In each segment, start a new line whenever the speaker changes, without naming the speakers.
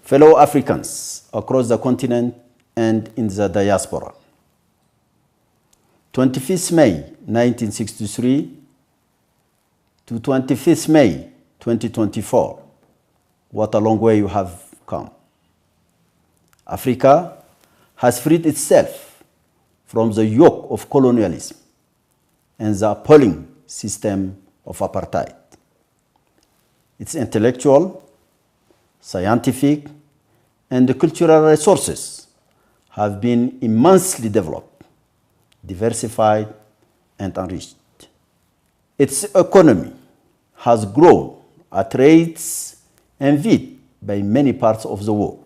fellow Africans across the continent and in the diaspora. 25th May 1963 to 25th May 2024, what a long way you have come. Africa has freed itself from the yoke of colonialism and the appalling system of apartheid. Its intellectual, scientific, and cultural resources have been immensely developed, diversified, and enriched. Its economy has grown at rates envied by many parts of the world.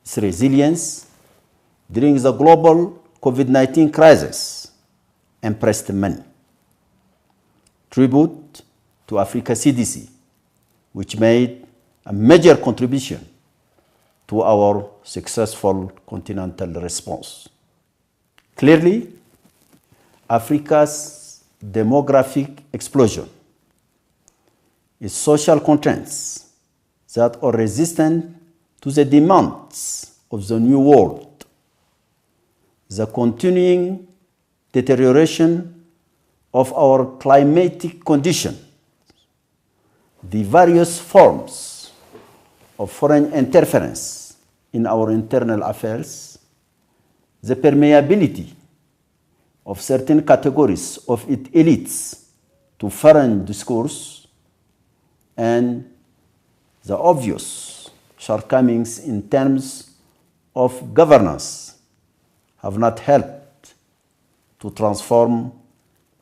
Its resilience during the global COVID-19 crisis impressed many. Tribute to Africa CDC, which made a major contribution to our successful continental response. Clearly, Africa's demographic explosion, its social constraints that are resistant to the demands of the new world, the continuing deterioration of our climatic conditions, the various forms of foreign interference in our internal affairs, the permeability of certain categories of its elites to foreign discourse, and the obvious shortcomings in terms of governance have not helped to transform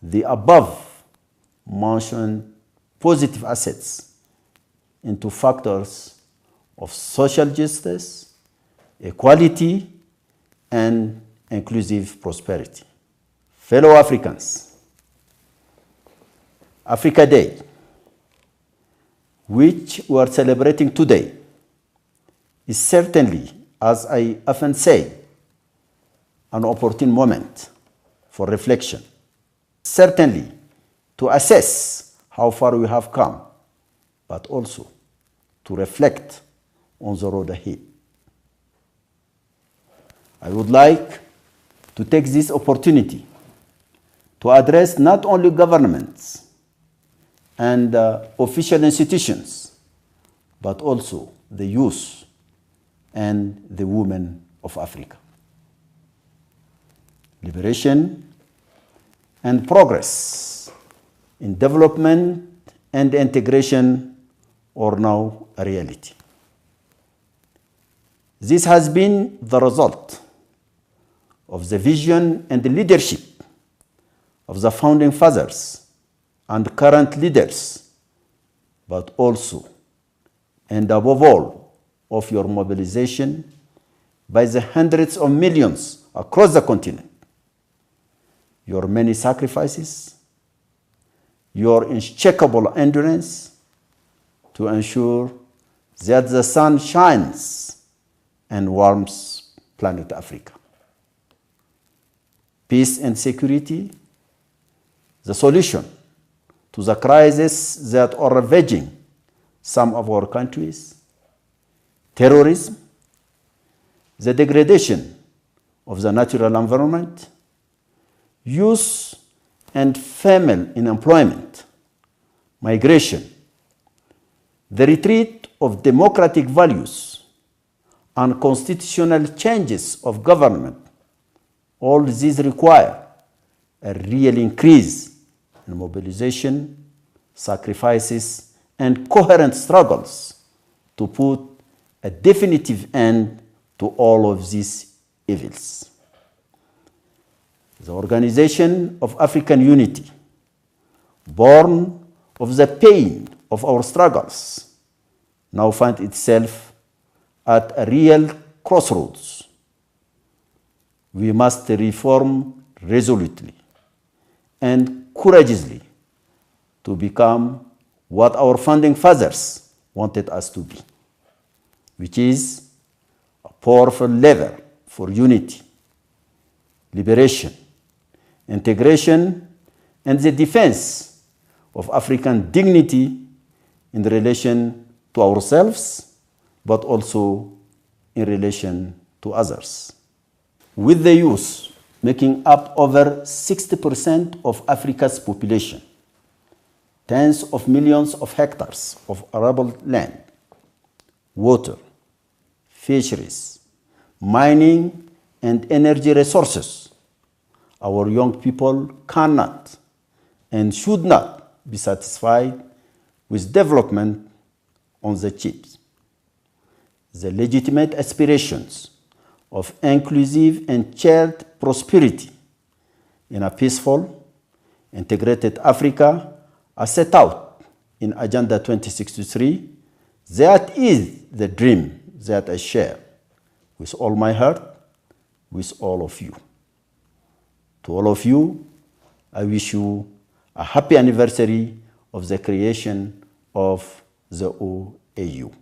the above-mentioned positive assets into factors of social justice, equality, and inclusive prosperity. Fellow Africans, Africa Day, which we are celebrating today, is certainly, as I often say, an opportune moment for reflection, certainly to assess how far we have come, but also to reflect on the road ahead. I would like to take this opportunity to address not only governments and official institutions, but also the youth and the women of Africa. Liberation and progress in development and integration are now a reality. This has been the result of the vision and the leadership of the founding fathers and current leaders, but also, and above all, of your mobilization by the hundreds of millions across the continent. Your many sacrifices, your unshakable endurance to ensure that the sun shines and warms planet Africa. Peace and security, the solution to the crises that are ravaging some of our countries, terrorism, the degradation of the natural environment, youth and female unemployment, migration, the retreat of democratic values, and constitutional changes of government, all these require a real increase in mobilization, sacrifices, and coherent struggles to put a definitive end to all of these evils. The Organization of African Unity, born of the pain of our struggles, now finds itself at a real crossroads. We must reform resolutely and courageously to become what our founding fathers wanted us to be, which is a powerful lever for unity, liberation, integration, and the defense of African dignity in relation to ourselves, but also in relation to others. With the youth making up over 60% of Africa's population, tens of millions of hectares of arable land, water, fisheries, mining, and energy resources, our young people cannot and should not be satisfied with development on the cheap. The legitimate aspirations of inclusive and shared prosperity in a peaceful, integrated Africa are set out in Agenda 2063. That is the dream that I share with all my heart, with all of you. To all of you, I wish you a happy anniversary of the creation of the OAU.